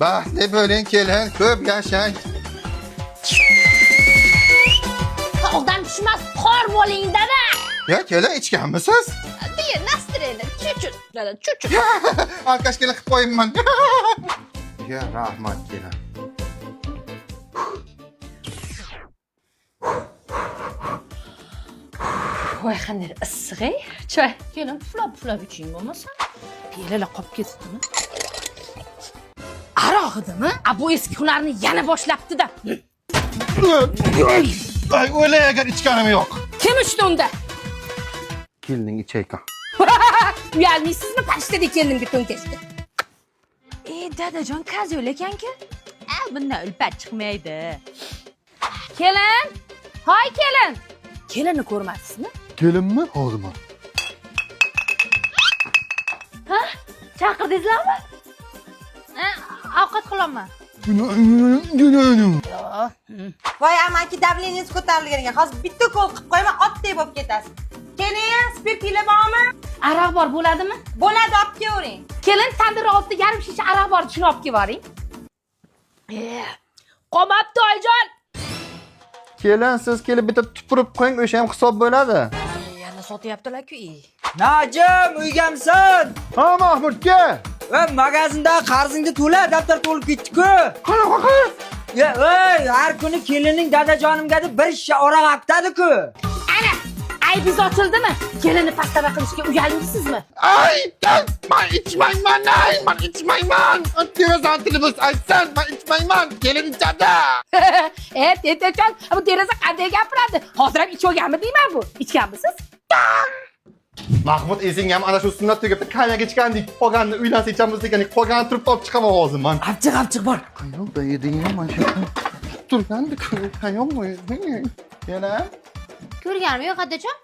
Baxtli bo'ling kelin, ko'p yashang. Tog'dan tushmas qor bo'ling dada. Ya kelin ichganmisiz? Deya nastiraydi. Chuchut dada, chuchut. Alkashkina qilib qo'yibman. Ya rahmat kelin. Voy qanday issiq-ey. Choy. Kelin puflab iching bo'lmasa. Piyalalar qolib ketibdimi? Aroq edimi? Bu eski hunarni yana boshlabdi-da. Ay o'ylagan ichganim yo'q. Kim ichdi unda? Kelining ichaykan. Uyalmaysizmi? Pashtadek kendimga to'nkashdi. Dadajon kazo'l ekan-ku. Bundan ulpat chiqmaydi. Kelin. Hoy kelin. Kelinni ko'rmadingizmi? Kelinmi? Hozirmi? Ha? Chaqirdingizlarmi? Ovqat qilaman. Voy amaki davleningiz ko'tarilgan ekan. Hozir bitta ko'l qilib qo'yman, otdek bo'lib ketasiz. Keling, spirtli bormi? Aroq bor bo'ladimi? Bo'ladi, olib kelavering. Kelin tandir oldi yarim shisha aroq bor, shuni olib kelib boring. Qolmabdi oyijon. Kelin siz kelib bitta tupurib qo'ying, o'sha ham hisob bo'ladi. Yana sotyaptilar-ku. Najim, uygamsan? Ha, Mahmudga. Va magazinda qarzingni to'la, daftar to'lib ketdi-ku. Qanaqa? Ya, ey, har kuni kelinning dadajonimga deb bir shisha aroq aqtadi-ku. Ana, aybiz ochildimi? Kelinni pastava qilishga uyalmaysizmi? Ay, ben içmayman, ben içmayman. Televizyon telefon açsan, ben içmayman. Kelin içadi. Tetejon, bu deraza qanday gapiradi? Hozir ham ichganmi deyman bu? Ichganmisiz? Mahmud esing ham ana shu sunnat tugabda kanyaga ichgandik. Qolganni uylansa ichamiz deganik, qolganni turib olib chiqaman hozir men. Abchiq bor. Qayoqda eding men shu? Turgandi, qayoqmi? Yana? Ko'rganmi yo'q, adajon?